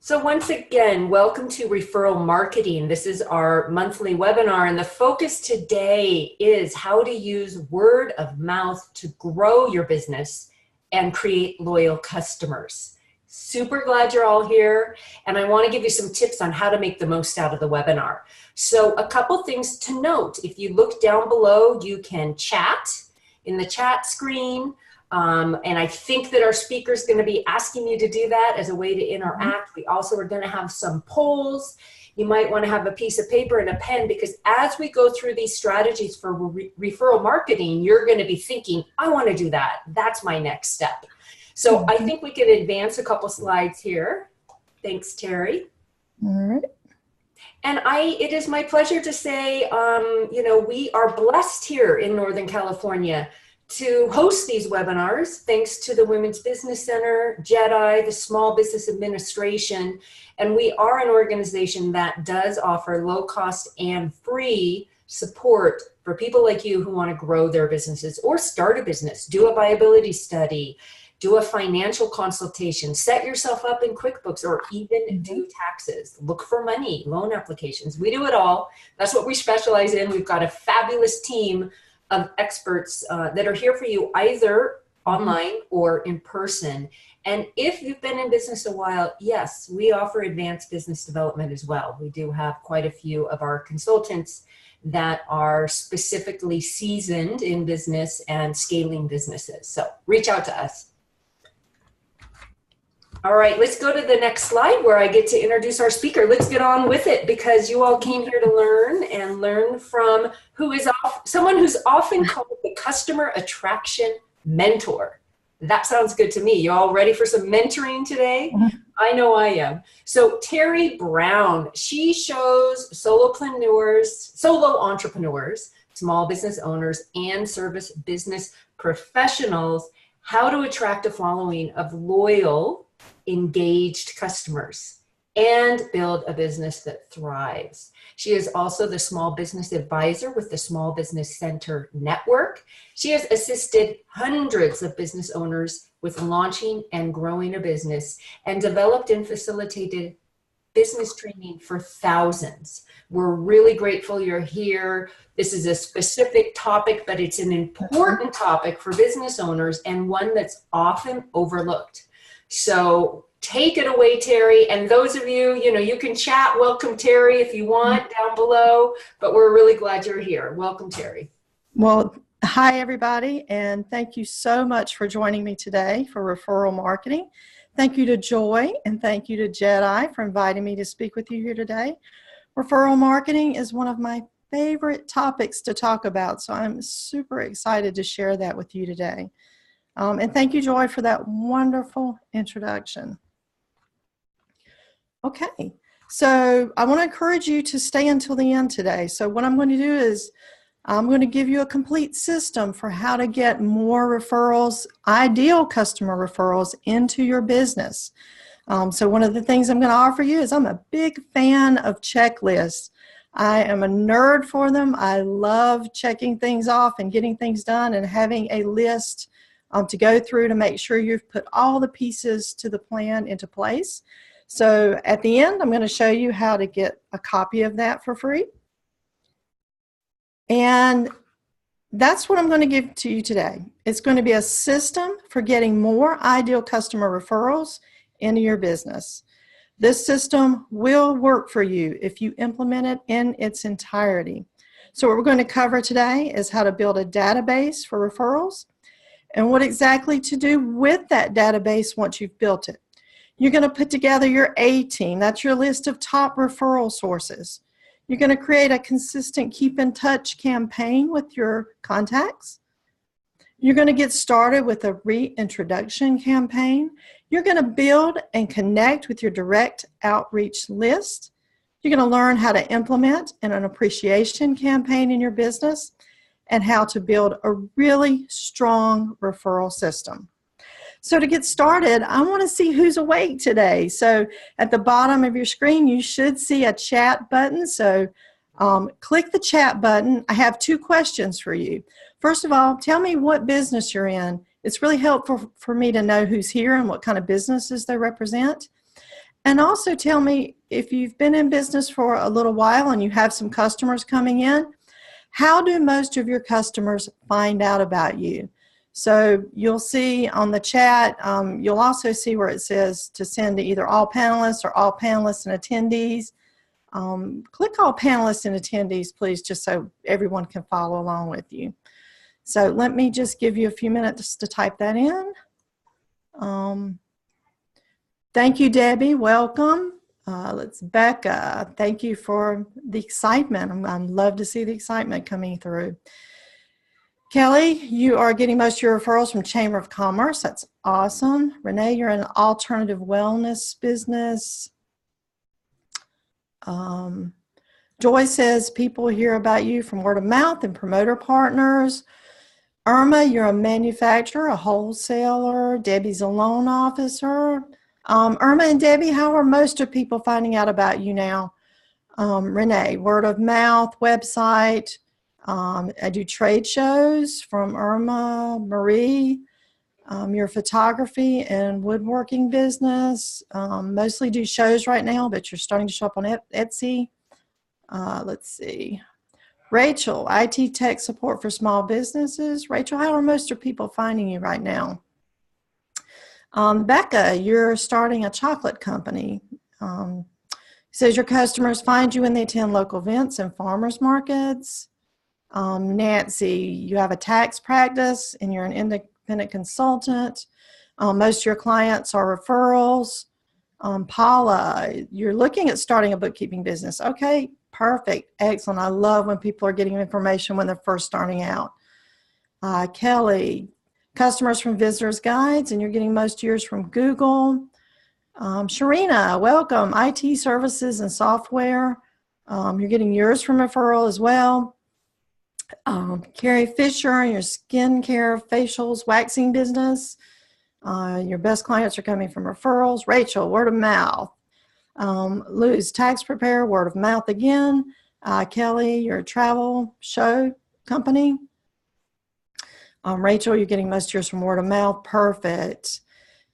So once again, welcome to Referral Marketing. This is our monthly webinar, and the focus today is how to use word of mouth to grow your business and create loyal customers. Super glad you're all here, and I want to give you some tips on how to make the most out of the webinar. So a couple things to note. If you look down below, you can chat in the chat screen. And I think that our speaker is going to be asking you to do that as a way to interact. We also are going to have some polls. You might want to have a piece of paper and a pen, because as we go through these strategies for referral marketing, you're going to be thinking, I want to do that. That's my next step. So I think we can advance a couple slides here. Thanks, Terry. All right. And it is my pleasure to say, we are blessed here in Northern California to host these webinars, thanks to the Women's Business Center, JEDI, the Small Business Administration, and we are an organization that does offer low cost and free support for people like you who want to grow their businesses or start a business, do a viability study, do a financial consultation, set yourself up in QuickBooks, or even do taxes, look for money, loan applications. We do it all. That's what we specialize in. We've got a fabulous team of experts that are here for you either online or in person. And if you've been in business a while, yes, we offer advanced business development as well. We do have quite a few of our consultants that are specifically seasoned in business and scaling businesses. So reach out to us. All right, let's go to the next slide where I get to introduce our speaker. Let's get on with it, because you all came here to learn from someone who's often called the customer attraction mentor. That sounds good to me. You all ready for some mentoring today? I know I am. So Terry Brown, she shows solo entrepreneurs, small business owners, and service business professionals how to attract a following of loyal, engaged customers and build a business that thrives. She is also the small business advisor with the Small Business Center Network. She has assisted hundreds of business owners with launching and growing a business, and developed and facilitated business training for thousands. We're really grateful you're here. This is a specific topic, but it's an important topic for business owners, and one that's often overlooked. So take it away, Terry. And those of you, you can chat. Welcome, Terry, if you want, down below. But we're really glad you're here. Welcome, Terry. Well, hi, everybody. And thank you so much for joining me today for Referral Marketing. Thank you to Joy, and thank you to JEDI for inviting me to speak with you here today. Referral marketing is one of my favorite topics to talk about, so I'm super excited to share that with you today. And thank you, Joy, for that wonderful introduction. Okay, so I want to encourage you to stay until the end today. So what I'm going to do is I'm going to give you a complete system for how to get more referrals, ideal customer referrals, into your business. So one of the things I'm going to offer you is I'm a big fan of checklists. I am a nerd for them. I love checking things off and getting things done and having a list to go through to make sure you've put all the pieces to the plan into place. So at the end, I'm going to show you how to get a copy of that for free. And that's what I'm going to give to you today. It's going to be a system for getting more ideal customer referrals into your business. This system will work for you if you implement it in its entirety. So what we're going to cover today is how to build a database for referrals, and what exactly to do with that database once you've built it. You're going to put together your A team. That's your list of top referral sources. You're going to create a consistent keep in touch campaign with your contacts. You're going to get started with a reintroduction campaign. You're going to build and connect with your direct outreach list. You're going to learn how to implement an appreciation campaign in your business, and how to build a really strong referral system. So to get started, I want to see who's awake today. So at the bottom of your screen, you should see a chat button. So click the chat button. I have two questions for you. First of all, tell me what business you're in. It's really helpful for me to know who's here and what kind of businesses they represent. And also tell me, if you've been in business for a little while and you have some customers coming in, how do most of your customers find out about you? So you'll see on the chat, you'll also see where it says to send to either all panelists or all panelists and attendees. Click all panelists and attendees, please, just so everyone can follow along with you. So let me just give you a few minutes to type that in. Thank you, Debbie. Welcome. Let's Becca. Thank you for the excitement. I love to see the excitement coming through. Kelly, you are getting most of your referrals from Chamber of Commerce. That's awesome. Renee, you're in an alternative wellness business. Joy says people hear about you from word of mouth and promoter partners. Irma, you're a manufacturer, a wholesaler. Debbie's a loan officer. Irma and Debbie, how are most of people finding out about you now? Renee, word of mouth, website. I do trade shows from Irma. Marie, your photography and woodworking business. Mostly do shows right now, but you're starting to show up on Etsy. Let's see. Rachel, IT tech support for small businesses. Rachel, how are most of people finding you right now? Becca, you're starting a chocolate company. Says your customers find you when they attend local events and farmers markets. Nancy, you have a tax practice and you're an independent consultant. Most of your clients are referrals. Paula, you're looking at starting a bookkeeping business. Okay, perfect, excellent. I love when people are getting information when they're first starting out. Kelly, customers from Visitors Guides, and you're getting most of yours from Google. Sharina, welcome, IT services and software. You're getting yours from referral as well. Carrie Fisher, your skincare, facials, waxing business. Your best clients are coming from referrals. Rachel, word of mouth. Luz, tax preparer, word of mouth again. Kelly, your travel show company. Rachel, you're getting most of yours from word of mouth. Perfect.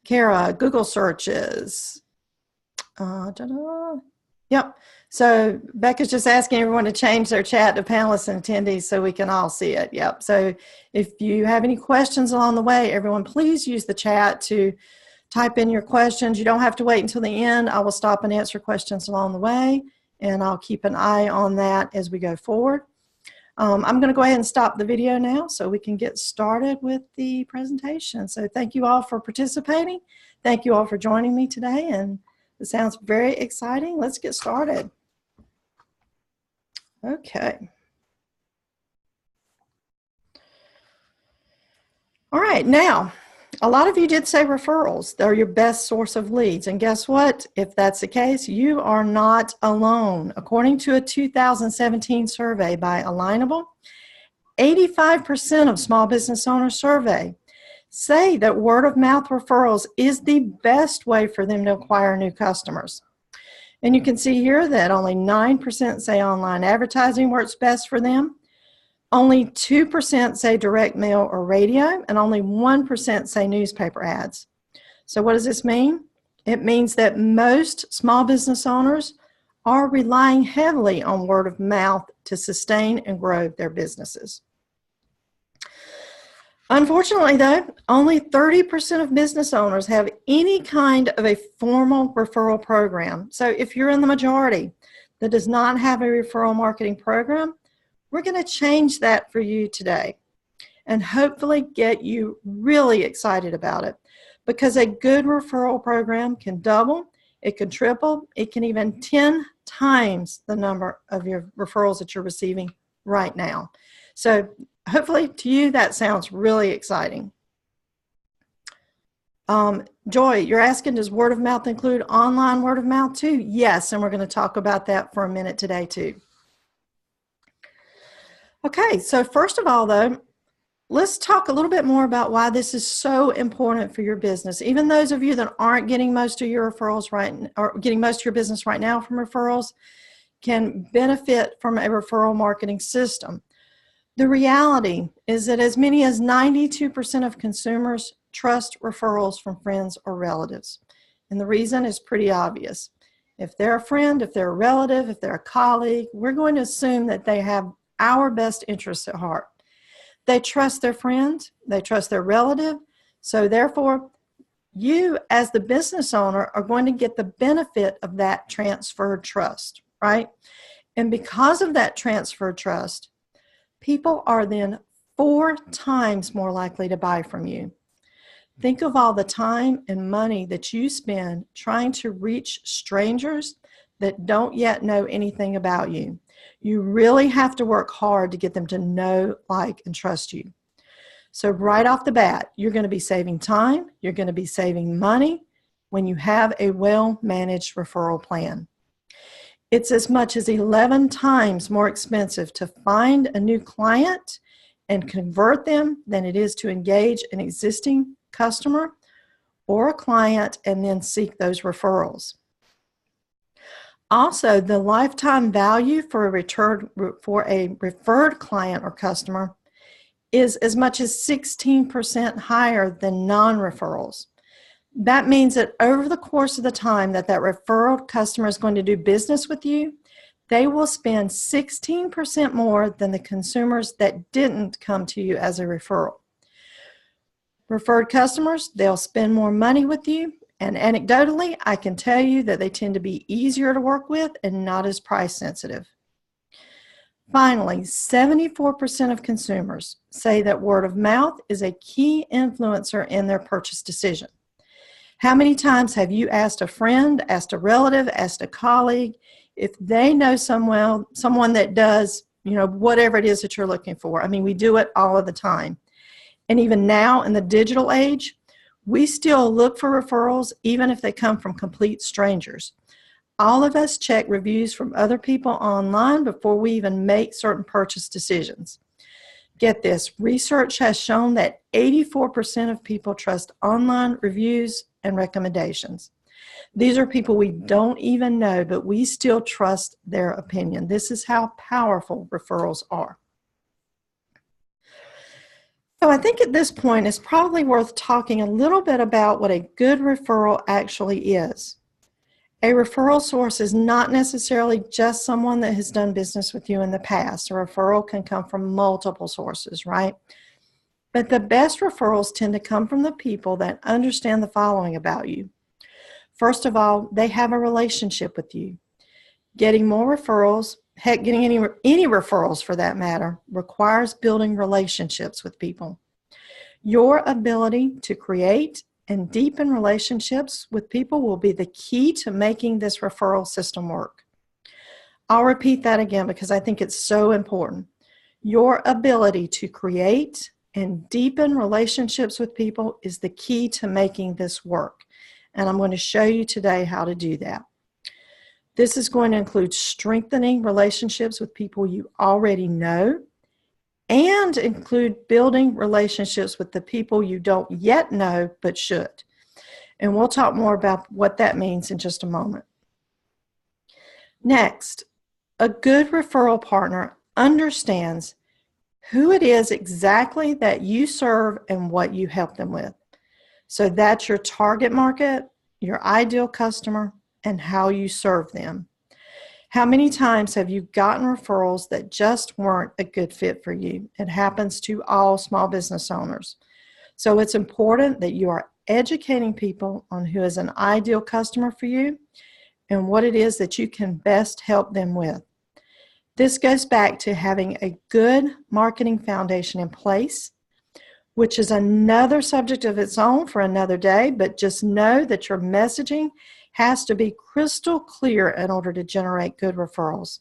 Kara, Google searches. Yep. So Becca's just asking everyone to change their chat to panelists and attendees so we can all see it. Yep. So if you have any questions along the way, everyone, please use the chat to type in your questions. You don't have to wait until the end. I will stop and answer questions along the way, and I'll keep an eye on that as we go forward. I'm going to go ahead and stop the video now so we can get started with the presentation. So thank you all for participating. Thank you all for joining me today, and it sounds very exciting. Let's get started. Okay. All right, now, a lot of you did say referrals. They're your best source of leads. And guess what? If that's the case, you are not alone. According to a 2017 survey by Alignable, 85% of small business owners surveyed say that word of mouth referrals is the best way for them to acquire new customers. And you can see here that only 9% say online advertising works best for them. Only 2% say direct mail or radio, and only 1% say newspaper ads. So what does this mean? It means that most small business owners are relying heavily on word of mouth to sustain and grow their businesses. Unfortunately, though, only 30% of business owners have any kind of a formal referral program. So if you're in the majority that does not have a referral marketing program, we're going to change that for you today and hopefully get you really excited about it, because a good referral program can double, it can triple, it can even 10 times the number of your referrals that you're receiving right now. So hopefully to you that sounds really exciting. Joy, you're asking, does word of mouth include online word of mouth too? Yes, and we're going to talk about that for a minute today too. Okay, so first of all though, let's talk a little bit more about why this is so important for your business. Even those of you that aren't getting most of your referrals or getting most of your business right now from referrals can benefit from a referral marketing system. The reality is that as many as 92% of consumers trust referrals from friends or relatives. And the reason is pretty obvious. If they're a friend, if they're a relative, if they're a colleague, we're going to assume that they have our best interests at heart. They trust their friend, they trust their relative, so therefore you as the business owner are going to get the benefit of that transferred trust, right? And because of that transferred trust, people are then 4 times more likely to buy from you. Think of all the time and money that you spend trying to reach strangers that don't yet know anything about you. You really have to work hard to get them to know, like, and trust you. So right off the bat, you're going to be saving time, you're going to be saving money when you have a well-managed referral plan. It's as much as 11 times more expensive to find a new client and convert them than it is to engage an existing customer or a client and then seek those referrals. Also, the lifetime value for a referred client or customer is as much as 16% higher than non-referrals. That means that over the course of the time that referral customer is going to do business with you, they will spend 16% more than the consumers that didn't come to you as a referral. Referred customers, they'll spend more money with you, and anecdotally, I can tell you that they tend to be easier to work with and not as price sensitive. Finally, 74% of consumers say that word of mouth is a key influencer in their purchase decision. How many times have you asked a friend, asked a relative, asked a colleague if they know someone that does, whatever it is that you're looking for? I mean, we do it all of the time. And even now in the digital age, we still look for referrals even if they come from complete strangers. All of us check reviews from other people online before we even make certain purchase decisions. Get this, research has shown that 84% of people trust online reviews and recommendations. These are people we don't even know, but we still trust their opinion. This is how powerful referrals are. So I think at this point it's probably worth talking a little bit about what a good referral actually is. A referral source is not necessarily just someone that has done business with you in the past. A referral can come from multiple sources, right? But the best referrals tend to come from the people that understand the following about you. First of all, they have a relationship with you. Getting more referrals, heck, getting any referrals for that matter, requires building relationships with people. Your ability to create and deepen relationships with people will be the key to making this referral system work. I'll repeat that again because I think it's so important. Your ability to create and deepen relationships with people is the key to making this work. And I'm going to show you today how to do that. This is going to include strengthening relationships with people you already know and include building relationships with the people you don't yet know but should. And we'll talk more about what that means in just a moment. Next, a good referral partner understands who it is exactly that you serve and what you help them with. So that's your target market, your ideal customer, and how you serve them. How many times have you gotten referrals that just weren't a good fit for you? It happens to all small business owners. So it's important that you are educating people on who is an ideal customer for you and what it is that you can best help them with. This goes back to having a good marketing foundation in place, which is another subject of its own for another day, but just know that your messaging has to be crystal clear in order to generate good referrals.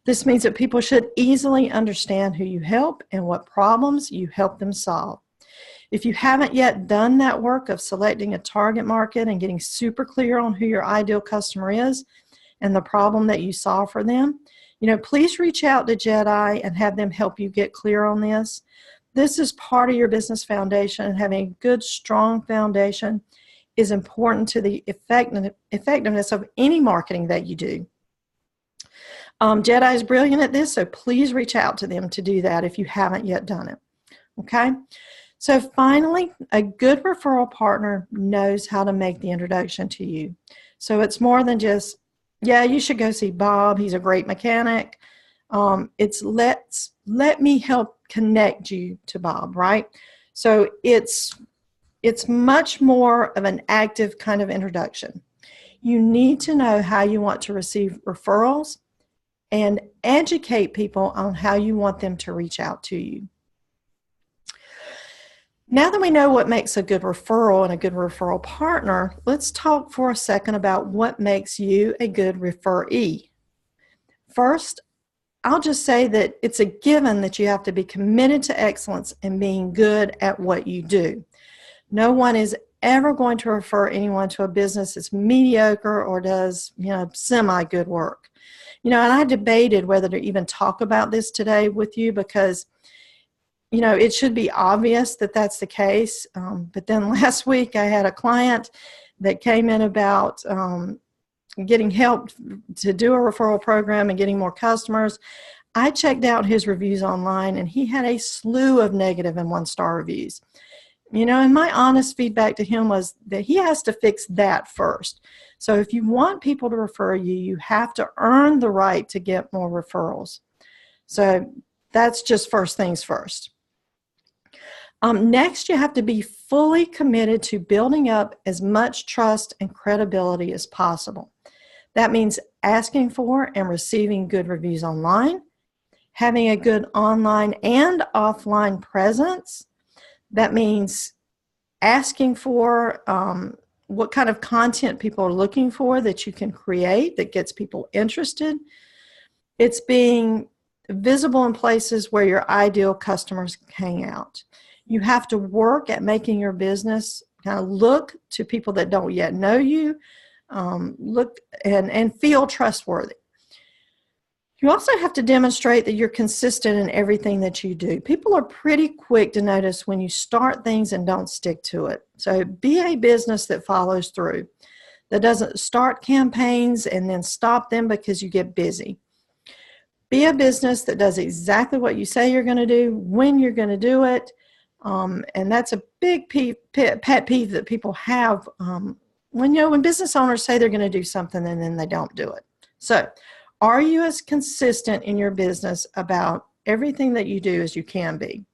This means that people should easily understand who you help and what problems you help them solve. If you haven't yet done that work of selecting a target market and getting super clear on who your ideal customer is and the problem that you solve for them, please reach out to Jedi and have them help you get clear on this. This is part of your business foundation, and having a good, strong foundation is important to the effectiveness of any marketing that you do. Jedi is brilliant at this, so please reach out to them to do that if you haven't yet done it. Okay? So finally, a good referral partner knows how to make the introduction to you. So it's more than just, yeah, you should go see Bob. He's a great mechanic. It's let me help connect you to Bob, right? So it's much more of an active kind of introduction. You need to know how you want to receive referrals and educate people on how you want them to reach out to you. Now that we know what makes a good referral and a good referral partner, let's talk for a second about what makes you a good referee. First, I'll just say that it's a given that you have to be committed to excellence and being good at what you do. No one is ever going to refer anyone to a business that's mediocre or does, semi-good work. And I debated whether to even talk about this today with you because, it should be obvious that that's the case. But then last week I had a client that came in about getting help to do a referral program and getting more customers. I checked out his reviews online and he had a slew of negative and one-star reviews. And my honest feedback to him was that he has to fix that first. So if you want people to refer you, you have to earn the right to get more referrals. So that's just first things first. Next, you have to be fully committed to building up as much trust and credibility as possible. That means asking for and receiving good reviews online, having a good online and offline presence. That means asking for what kind of content people are looking for that you can create that gets people interested. It's being visible in places where your ideal customers hang out. You have to work at making your business kind of look to people that don't yet know you, look and feel trustworthy. You also have to demonstrate that you're consistent in everything that you do. People are pretty quick to notice when you start things and don't stick to it. So be a business that follows through, that doesn't start campaigns and then stop them because you get busy. Be a business that does exactly what you say you're going to do, when you're going to do it. And that's a big pet peeve that people have when business owners say they're going to do something and then they don't do it. So are you as consistent in your business about everything that you do as you can be?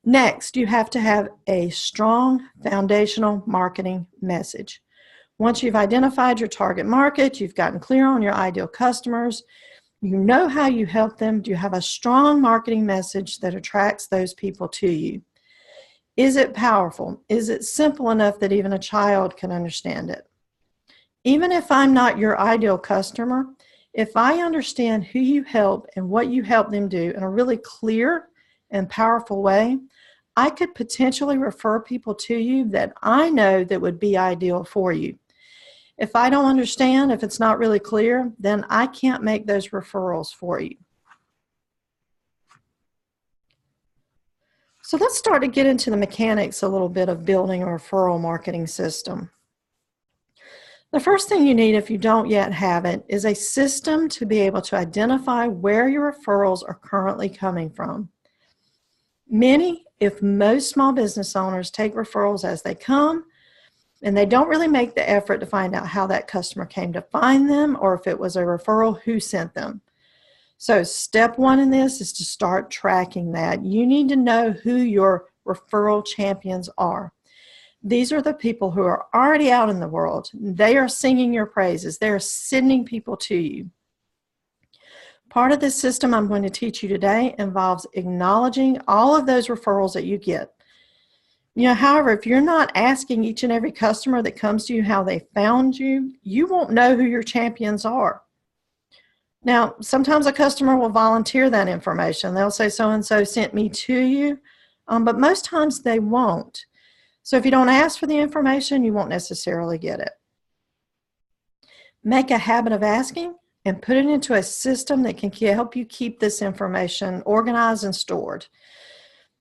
Next, you have to have a strong foundational marketing message. Once you've identified your target market, you've gotten clear on your ideal customers, you know how you help them, do you have a strong marketing message that attracts those people to you? Is it powerful? Is it simple enough that even a child can understand it? Even if I'm not your ideal customer, if I understand who you help and what you help them do in a really clear and powerful way, I could potentially refer people to you that I know that would be ideal for you. If I don't understand, if it's not really clear, then I can't make those referrals for you. So let's start to get into the mechanics a little bit of building a referral marketing system. The first thing you need, if you don't yet have it, is a system to be able to identify where your referrals are currently coming from. Many, if most small business owners take referrals as they come, and they don't really make the effort to find out how that customer came to find them or if it was a referral, who sent them. So step one in this is to start tracking that. You need to know who your referral champions are. These are the people who are already out in the world. They are singing your praises. They are sending people to you. Part of this system I'm going to teach you today involves acknowledging all of those referrals that you get. However, if you're not asking each and every customer that comes to you how they found you, you won't know who your champions are. Now, sometimes a customer will volunteer that information. They'll say, so-and-so sent me to you, but most times they won't. So if you don't ask for the information, you won't necessarily get it. Make a habit of asking and put it into a system that can help you keep this information organized and stored.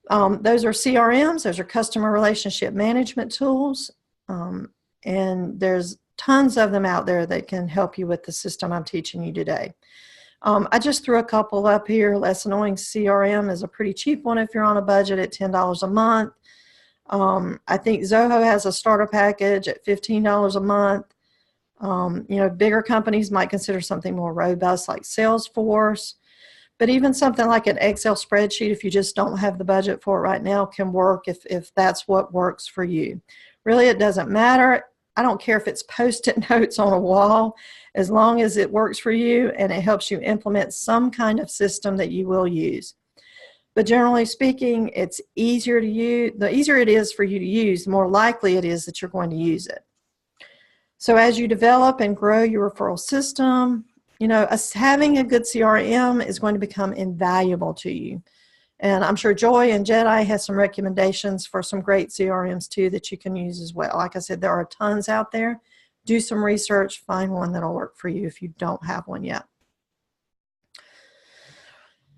Those are CRMs, those are customer relationship management tools, and there's tons of them out there that can help you with the system I'm teaching you today. I just threw a couple up here. Less Annoying CRM is a pretty cheap one if you're on a budget at $10 a month. I think Zoho has a starter package at $15 a month. Bigger companies might consider something more robust like Salesforce. But even something like an Excel spreadsheet, if you just don't have the budget for it right now, can work if that's what works for you. Really, it doesn't matter. I don't care if it's Post-it notes on a wall, as long as it works for you and it helps you implement some kind of system that you will use. But generally speaking, it's easier to use. The easier it is for you to use, the more likely it is that you're going to use it. So as you develop and grow your referral system, having a good CRM is going to become invaluable to you. And I'm sure Joy and Jedi has some recommendations for some great CRMs too that you can use as well. Like I said, there are tons out there. Do some research, find one that'll work for you if you don't have one yet.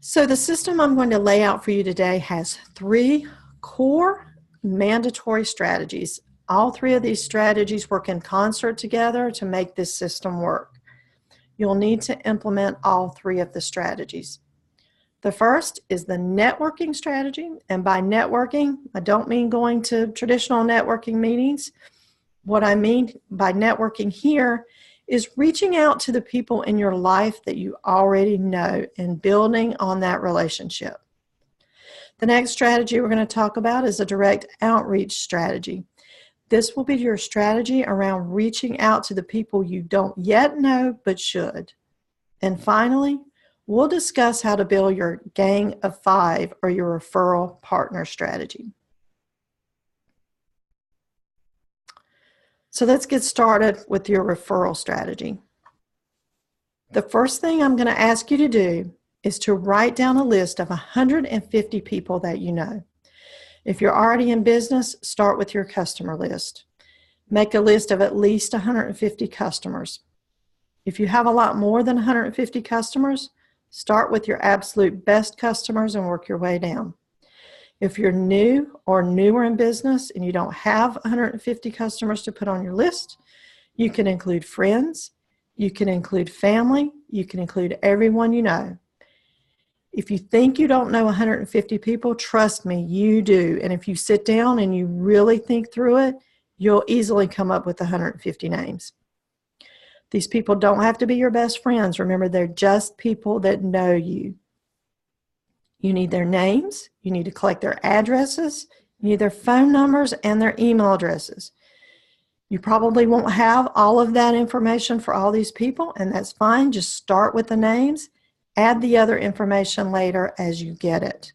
So the system I'm going to lay out for you today has 3 core mandatory strategies. All 3 of these strategies work in concert together to make this system work. You'll need to implement all 3 of the strategies. The first is the networking strategy, and by networking, I don't mean going to traditional networking meetings. What I mean by networking here is reaching out to the people in your life that you already know and building on that relationship. The next strategy we're going to talk about is a direct outreach strategy. This will be your strategy around reaching out to the people you don't yet know but should. And finally, we'll discuss how to build your gang of 5 or your referral partner strategy. So let's get started with your referral strategy. The first thing I'm going to ask you to do is to write down a list of 150 people that you know. If you're already in business, start with your customer list. Make a list of at least 150 customers. If you have a lot more than 150 customers, start with your absolute best customers and work your way down. If you're new or newer in business and you don't have 150 customers to put on your list, you can include friends, you can include family, you can include everyone you know. If you think you don't know 150 people, trust me, you do. And if you sit down and you really think through it, you'll easily come up with 150 names. These people don't have to be your best friends. Remember, they're just people that know you. You need their names. You need to collect their addresses. You need their phone numbers and their email addresses. You probably won't have all of that information for all these people, and that's fine. Just start with the names. Add the other information later as you get it.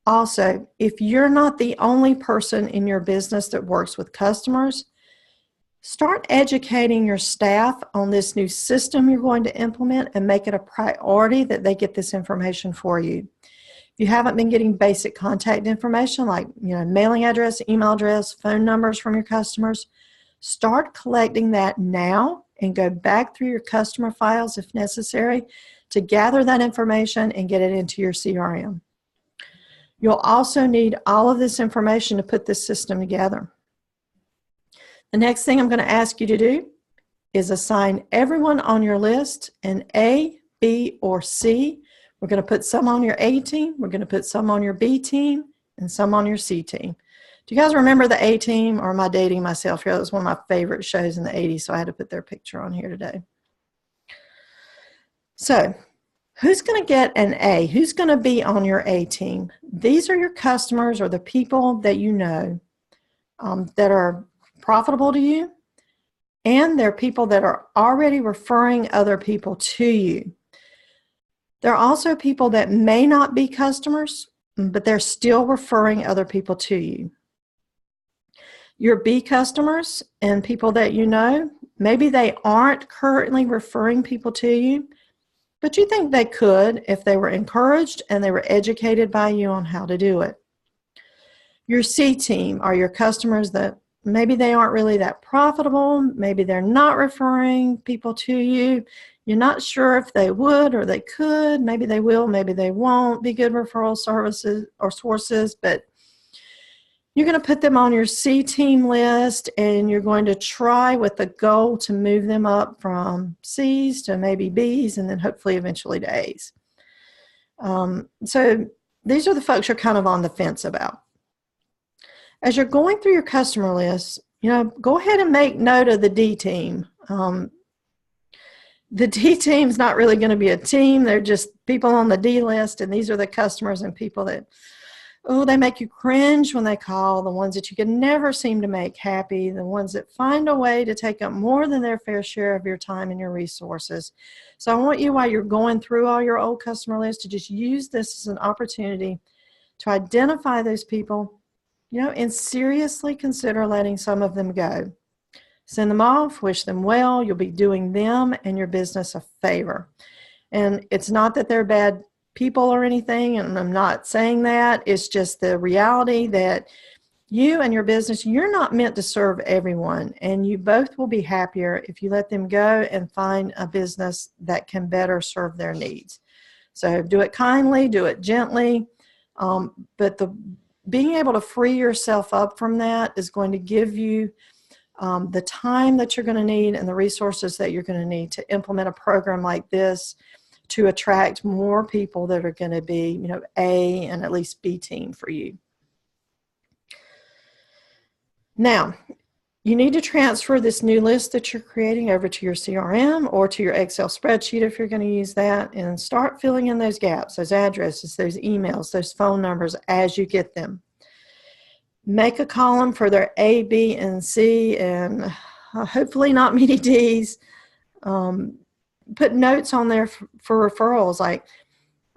Also, if you're not the only person in your business that works with customers, start educating your staff on this new system you're going to implement and make it a priority that they get this information for you. If you haven't been getting basic contact information like mailing address, email address, phone numbers from your customers, start collecting that now and go back through your customer files if necessary to gather that information and get it into your CRM. You'll also need all of this information to put this system together. The next thing I'm going to ask you to do is assign everyone on your list an A, B, or C. We're going to put some on your A team, we're going to put some on your B team, and some on your C team. Do you guys remember the A team, or am I dating myself here? That was one of my favorite shows in the 80s, so I had to put their picture on here today. So, who's going to get an A? Who's going to be on your A team? These are your customers or the people that you know that are profitable to you, and they're people that are already referring other people to you. There are also people that may not be customers, but they're still referring other people to you. Your B customers and people that you know, maybe they aren't currently referring people to you, but you think they could if they were encouraged and they were educated by you on how to do it. Your C team are your customers that maybe they aren't really that profitable, maybe they're not referring people to you. You're not sure if they would or they could, maybe they will, maybe they won't be good referral services or sources, but You're going to put them on your C team list, and you're going to try with the goal to move them up from C's to maybe B's, and then hopefully eventually to A's. So these are the folks you're kind of on the fence about. As you're going through your customer list, go ahead and make note of the D team. The D team's not really going to be a team. They're just people on the D list, and these are the customers and people that, they make you cringe when they call, the ones that you can never seem to make happy, the ones that find a way to take up more than their fair share of your time and your resources. So I want you, while you're going through all your old customer list, to just use this as an opportunity to identify those people, and seriously consider letting some of them go. Send them off, wish them well. You'll be doing them and your business a favor. And it's not that they're bad people or anything, and I'm not saying that. It's just the reality that you and your business, you're not meant to serve everyone, and you both will be happier if you let them go and find a business that can better serve their needs. So do it kindly, do it gently, but being able to free yourself up from that is going to give you the time that you're going to need and the resources that you're going to need to implement a program like this to attract more people that are going to be, A and at least B team for you. Now, you need to transfer this new list that you're creating over to your CRM or to your Excel spreadsheet if you're going to use that, and start filling in those gaps, those addresses, those emails, those phone numbers as you get them. Make a column for their A, B, and C, and hopefully not many D's. Put notes on there for referrals, like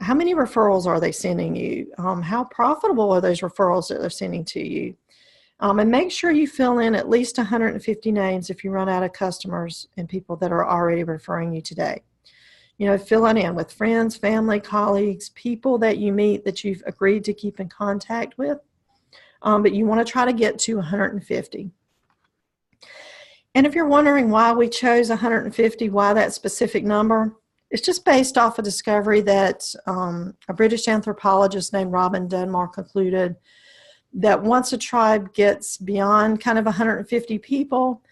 how many referrals are they sending you? How profitable are those referrals that they're sending to you? And make sure you fill in at least 150 names if you run out of customers and people that are already referring you today. Fill it in with friends, family, colleagues, people that you meet that you've agreed to keep in contact with. But you want to try to get to 150. And if you're wondering why we chose 150, why that specific number, it's just based off a discovery that a British anthropologist named Robin Dunbar concluded that once a tribe gets beyond kind of 150 people,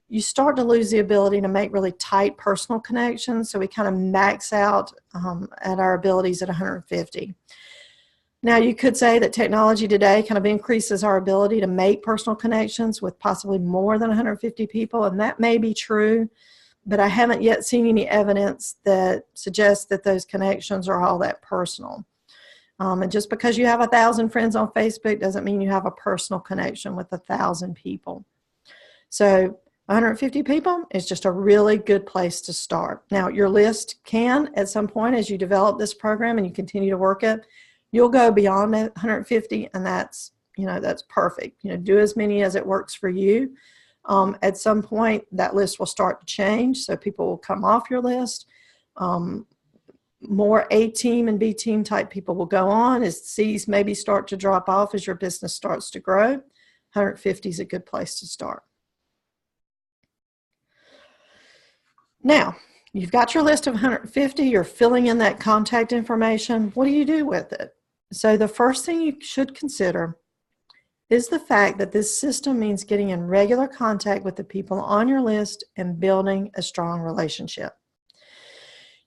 you start to lose the ability to make really tight personal connections. So we kind of max out at our abilities at 150. Now, you could say that technology today kind of increases our ability to make personal connections with possibly more than 150 people, and that may be true, but I haven't yet seen any evidence that suggests that those connections are all that personal. And just because you have 1,000 friends on Facebook doesn't mean you have a personal connection with 1,000 people. So 150 people is just a really good place to start. Now, your list can, at some point as you develop this program and you continue to work it, you'll go beyond 150, and that's perfect. Do as many as it works for you. At some point, that list will start to change, so people will come off your list. More A team and B team type people will go on as C's maybe start to drop off as your business starts to grow. 150 is a good place to start. Now, you've got your list of 150. You're filling in that contact information. What do you do with it? So the first thing you should consider is the fact that this system means getting in regular contact with the people on your list and building a strong relationship.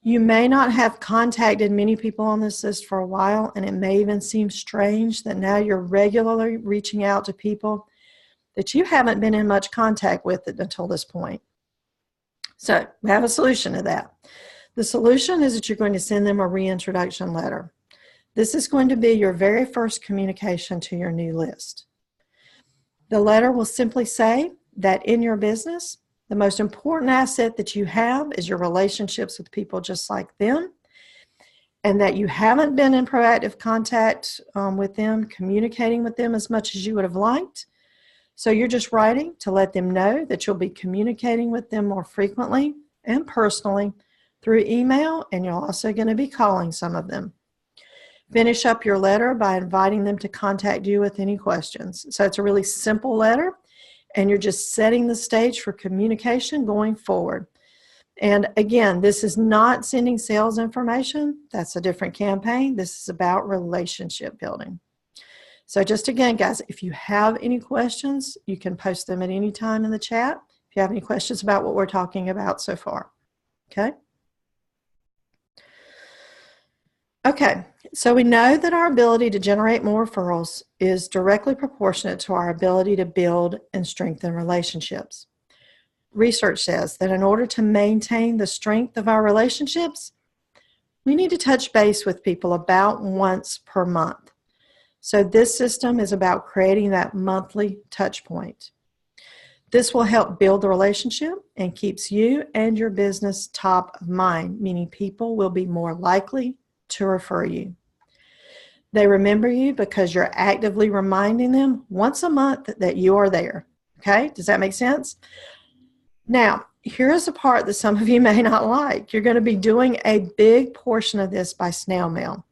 You may not have contacted many people on this list for a while, and it may even seem strange that now you're regularly reaching out to people that you haven't been in much contact with until this point. So we have a solution to that. The solution is that you're going to send them a reintroduction letter. This is going to be your very first communication to your new list. The letter will simply say that in your business, the most important asset that you have is your relationships with people just like them, and that you haven't been in proactive contact with them, communicating with them as much as you would have liked. So you're just writing to let them know that you'll be communicating with them more frequently and personally through email, and you're also going to be calling some of them. Finish up your letter by inviting them to contact you with any questions. So it's a really simple letter, and you're just setting the stage for communication going forward. And again, this is not sending sales information. That's a different campaign. This is about relationship building. So just again, guys, if you have any questions, you can post them at any time in the chat. If you have any questions about what we're talking about so far. Okay? Okay, so we know that our ability to generate more referrals is directly proportionate to our ability to build and strengthen relationships. Research says that in order to maintain the strength of our relationships, we need to touch base with people about once per month. So this system is about creating that monthly touch point. This will help build the relationship and keeps you and your business top of mind, meaning people will be more likely to refer you. They remember you because you're actively reminding them once a month that you are there. Okay, does that make sense? Now, here's the part that some of you may not like. You're going to be doing a big portion of this by snail mail.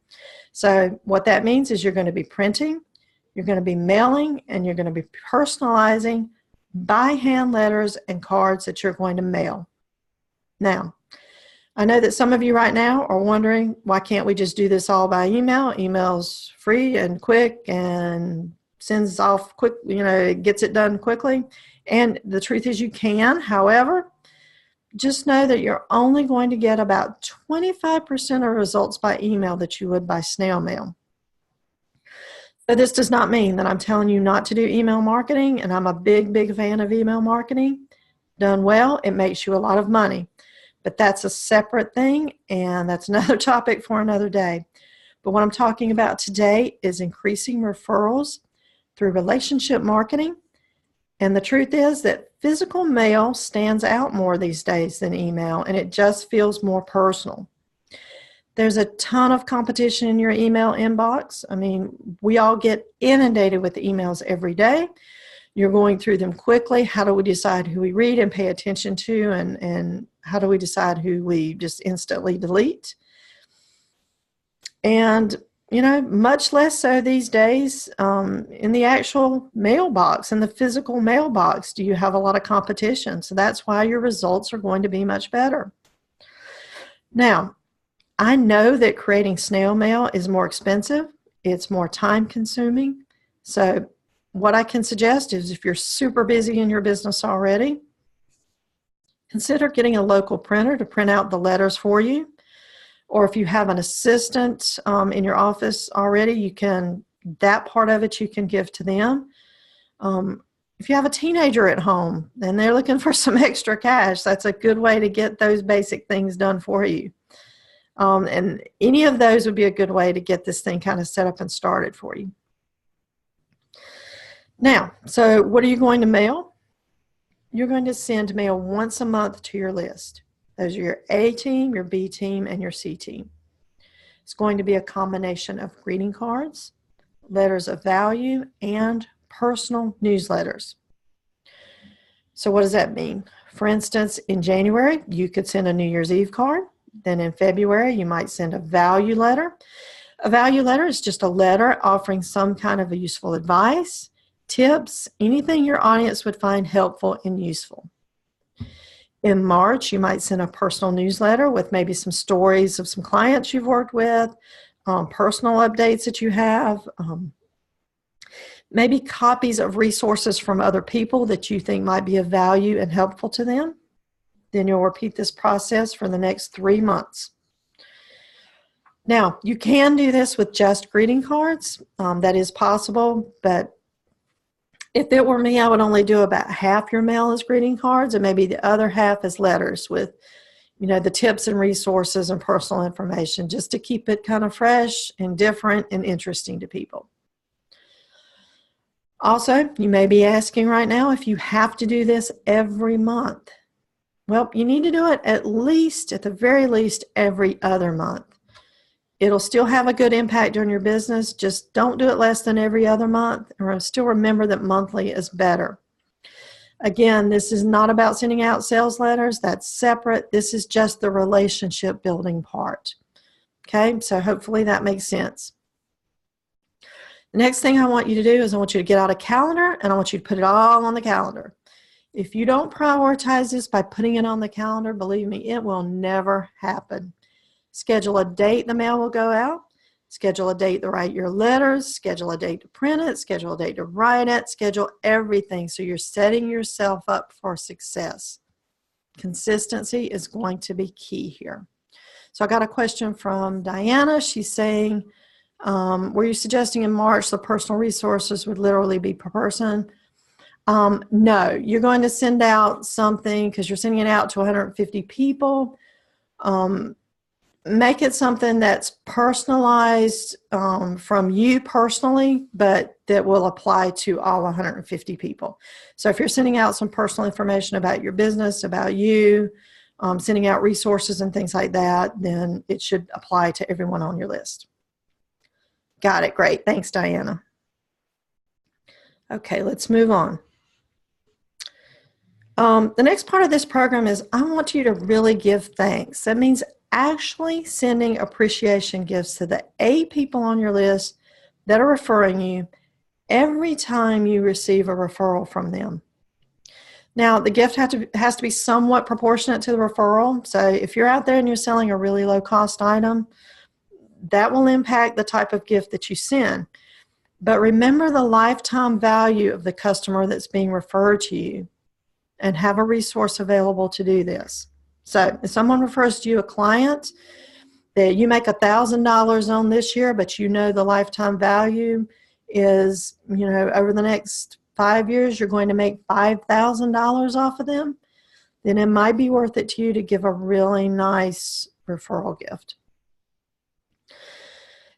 So what that means is you're going to be printing, you're going to be mailing, and you're going to be personalizing by hand letters and cards that you're going to mail. Now, I know that some of you right now are wondering, why can't we just do this all by email? Email's free and quick and sends off quick, it gets it done quickly. And the truth is you can. However, just know that you're only going to get about 25% of results by email that you would by snail mail. So this does not mean that I'm telling you not to do email marketing, and I'm a big, big fan of email marketing. Done well, it makes you a lot of money. But that's a separate thing, and that's another topic for another day. But what I'm talking about today is increasing referrals through relationship marketing. And the truth is that physical mail stands out more these days than email, and it just feels more personal. There's a ton of competition in your email inbox. I mean, we all get inundated with emails every day. You're going through them quickly. How do we decide who we read and pay attention to, and how do we decide who we just instantly delete? And much less so these days in the actual mailbox, in the physical mailbox, do you have a lot of competition. So that's why your results are going to be much better. Now, I know that creating snail mail is more expensive. It's more time consuming. So what I can suggest is, if you're super busy in your business already, consider getting a local printer to print out the letters for you. Or if you have an assistant in your office already, that part of it you can give to them. If you have a teenager at home and they're looking for some extra cash, that's a good way to get those basic things done for you. And any of those would be a good way to get this thing kind of set up and started for you. Now, so what are you going to mail? You're going to send mail once a month to your list. Those are your A team, your B team, and your C team. It's going to be a combination of greeting cards, letters of value, and personal newsletters. So what does that mean? For instance, in January, you could send a New Year's Eve card. Then in February, you might send a value letter. A value letter is just a letter offering some kind of a useful advice, tips, anything your audience would find helpful and useful. In March, you might send a personal newsletter with maybe some stories of some clients you've worked with, personal updates that you have, maybe copies of resources from other people that you think might be of value and helpful to them. Then you'll repeat this process for the next 3 months. Now, you can do this with just greeting cards. That is possible, but if it were me, I would only do about half your mail as greeting cards and maybe the other half as letters with, the tips and resources and personal information, just to keep it kind of fresh and different and interesting to people. Also, you may be asking right now if you have to do this every month. Well, you need to do it at the very least, every other month. It'll still have a good impact on your business. Just don't do it less than every other month, or still remember that monthly is better. Again, this is not about sending out sales letters. That's separate. This is just the relationship building part. Okay, so hopefully that makes sense. The next thing I want you to do is I want you to get out a calendar, and I want you to put it all on the calendar. If you don't prioritize this by putting it on the calendar, believe me, it will never happen. Schedule a date the mail will go out. schedule a date to write your letters, schedule a date to print it, schedule a date to write it, schedule everything. So you're setting yourself up for success. Consistency is going to be key here. So I got a question from Diana. She's saying, were you suggesting in March the personal resources would literally be per person? No, you're going to send out something because you're sending it out to 150 people. Make it something that's personalized from you personally, but that will apply to all 150 people. So if you're sending out some personal information about your business, about you, sending out resources and things like that, then it should apply to everyone on your list. Got it. Great. Thanks, Diana. Okay, let's move on. The next part of this program is I want you to really give thanks. That means actually sending appreciation gifts to the 8 people on your list that are referring you every time you receive a referral from them. Now, the gift has to be somewhat proportionate to the referral. So if you're out there and you're selling a really low-cost item, that will impact the type of gift that you send. But remember the lifetime value of the customer that's being referred to you and have a resource available to do this. So if someone refers to you a client that you make $1,000 on this year, but you know the lifetime value is, over the next 5 years, you're going to make $5,000 off of them, then it might be worth it to you to give a really nice referral gift.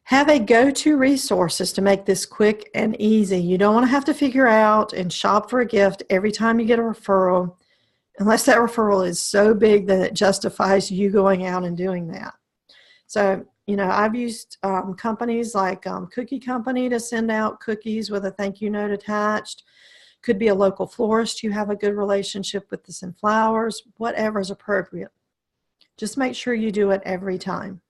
Have a go-to resources to make this quick and easy. You don't want to have to figure out and shop for a gift every time you get a referral, unless that referral is so big that it justifies you going out and doing that. So, I've used companies like Cookie Company to send out cookies with a thank you note attached. Could be a local florist you have a good relationship with to send flowers, whatever is appropriate. Just make sure you do it every time.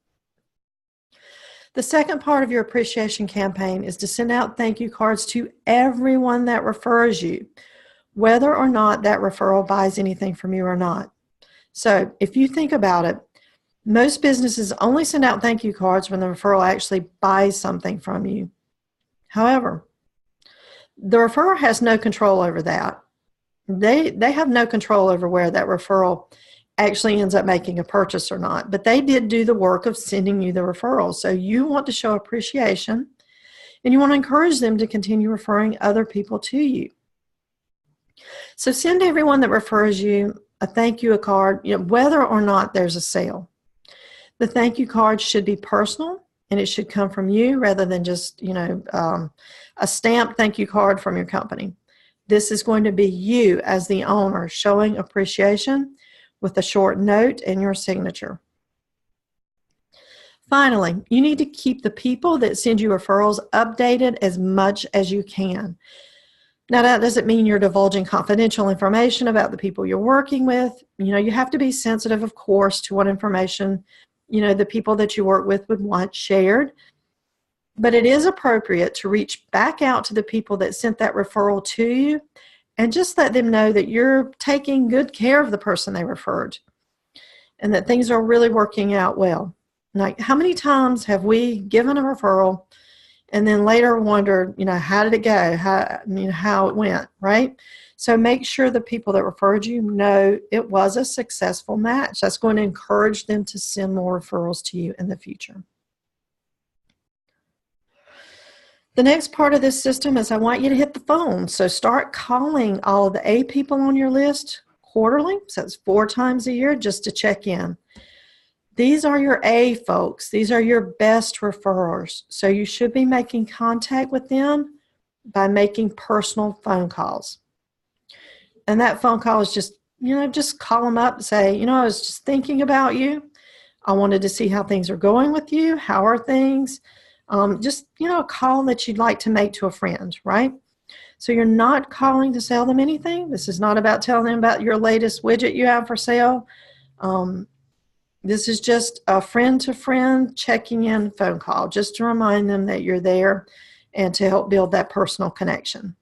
The second part of your appreciation campaign is to send out thank you cards to everyone that refers you, whether or not that referral buys anything from you or not. So if you think about it, most businesses only send out thank you cards when the referral actually buys something from you. However, the referrer has no control over that. They have no control over where that referral actually ends up making a purchase or not, but they did do the work of sending you the referral. So you want to show appreciation and you want to encourage them to continue referring other people to you. So send everyone that refers you a thank you card, whether or not there's a sale. The thank you card should be personal and it should come from you rather than just, a stamped thank you card from your company. This is going to be you as the owner showing appreciation with a short note and your signature. Finally, you need to keep the people that send you referrals updated as much as you can. Now, that doesn't mean you're divulging confidential information about the people you're working with. You have to be sensitive, of course, to what information, the people that you work with would want shared. But it is appropriate to reach back out to the people that sent that referral to you and just let them know that you're taking good care of the person they referred and that things are really working out well. Like, how many times have we given a referral and then later wondered, how did it go? How it went, right? So make sure the people that referred you know it was a successful match. That's going to encourage them to send more referrals to you in the future. The next part of this system is I want you to hit the phone. So start calling all of the A people on your list quarterly. So it's 4 times a year just to check in. These are your A folks. These are your best referrers. So you should be making contact with them by making personal phone calls. And that phone call is just, just call them up and say, I was just thinking about you. I wanted to see how things are going with you. How are things? Just, a call that you'd like to make to a friend, right? So you're not calling to sell them anything. This is not about telling them about your latest widget you have for sale. This is just a friend-to-friend checking in phone call, just to remind them that you're there and to help build that personal connection.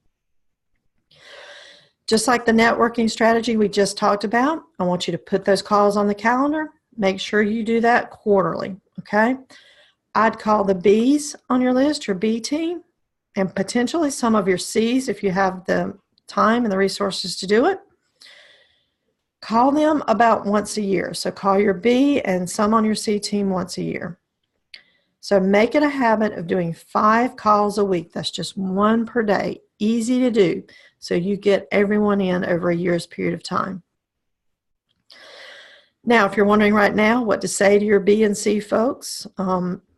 Just like the networking strategy we just talked about, I want you to put those calls on the calendar. Make sure you do that quarterly, okay? I'd call the B's on your list, your B team, and potentially some of your C's if you have the time and the resources to do it. Call them about once a year. So call your B and some on your C team once a year. So make it a habit of doing 5 calls a week. That's just 1 per day. Easy to do. So you get everyone in over a year's period of time. Now, if you're wondering right now what to say to your B and C folks,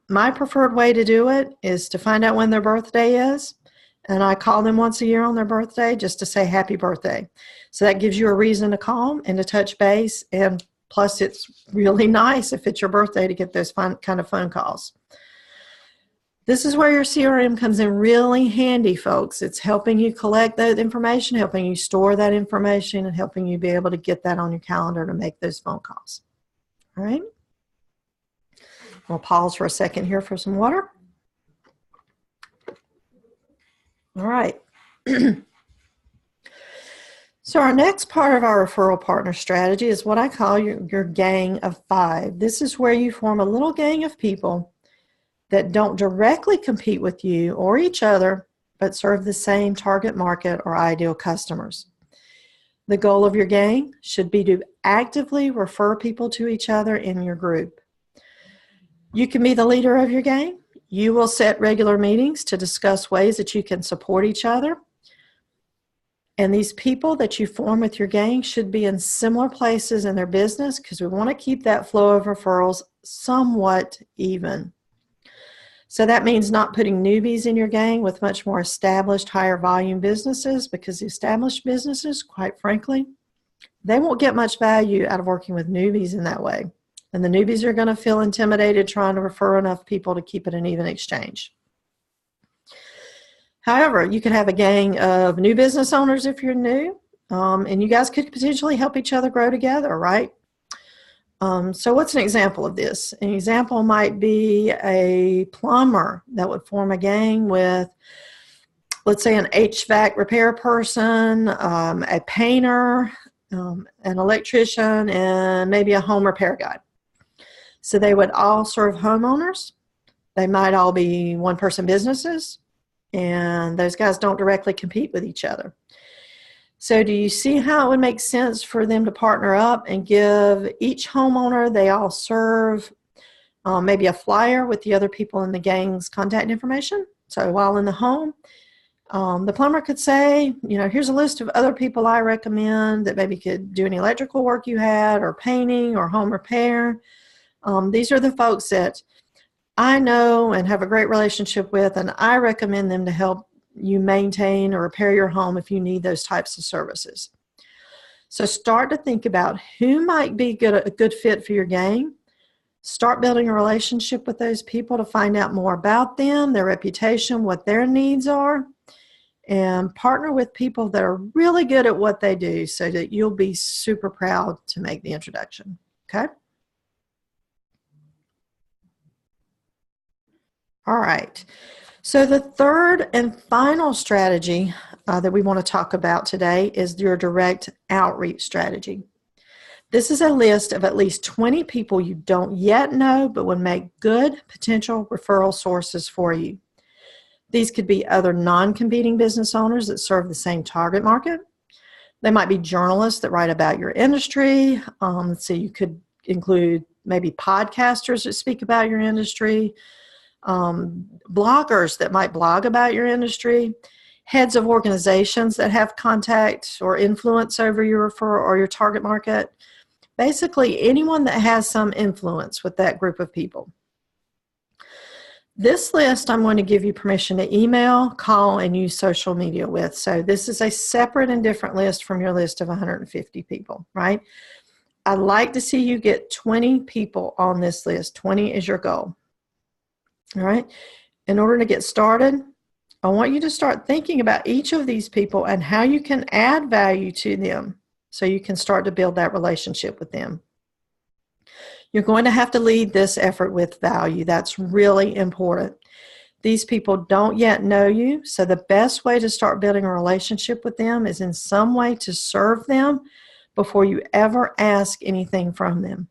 my preferred way to do it is to find out when their birthday is. And I call them once a year on their birthday just to say happy birthday. So that gives you a reason to call and to touch base. And plus, it's really nice if it's your birthday to get those kind of phone calls. This is where your CRM comes in really handy, folks. It's helping you collect that information, helping you store that information, and helping you be able to get that on your calendar to make those phone calls. All right? We'll pause for a second here for some water. All right. So our next part of our referral partner strategy is what I call your gang of 5. This is where you form a little gang of people that don't directly compete with you or each other, but serve the same target market or ideal customers. The goal of your gang should be to actively refer people to each other in your group. You can be the leader of your gang. You will set regular meetings to discuss ways that you can support each other. And these people that you form with your gang should be in similar places in their business because we want to keep that flow of referrals somewhat even. So that means not putting newbies in your gang with much more established, higher volume businesses, because the established businesses, quite frankly, they won't get much value out of working with newbies in that way. And the newbies are going to feel intimidated trying to refer enough people to keep it an even exchange. However, you could have a gang of new business owners if you're new, and you guys could potentially help each other grow together, right? So what's an example of this? An example might be a plumber that would form a gang with, let's say, an HVAC repair person, a painter, an electrician, and maybe a home repair guy. So they would all serve homeowners. They might all be one-person businesses, and those guys don't directly compete with each other. So do you see how it would make sense for them to partner up and give each homeowner they all serve maybe a flyer with the other people in the gang's contact information? So while in the home, the plumber could say, here's a list of other people I recommend that maybe could do any electrical work you had or painting or home repair. These are the folks that I know and have a great relationship with, and I recommend them to help you maintain or repair your home if you need those types of services. So start to think about who might be a good fit for your gang. Start building a relationship with those people to find out more about them, their reputation, what their needs are, and partner with people that are really good at what they do so that you'll be super proud to make the introduction. Okay? All right. So the third and final strategy that we want to talk about today is your direct outreach strategy. This is a list of at least 20 people you don't yet know but would make good potential referral sources for you. These could be other non-competing business owners that serve the same target market. They might be journalists that write about your industry. So you could include maybe podcasters that speak about your industry, bloggers that might blog about your industry, heads of organizations that have contact or influence over your referral or your target market. Basically, anyone that has some influence with that group of people. This list I'm going to give you permission to email, call, and use social media with. So this is a separate and different list from your list of 150 people, right? I'd like to see you get 20 people on this list. 20 is your goal. All right. In order to get started, I want you to start thinking about each of these people and how you can add value to them so you can start to build that relationship with them. You're going to have to lead this effort with value. That's really important. These people don't yet know you, so the best way to start building a relationship with them is in some way to serve them before you ever ask anything from them.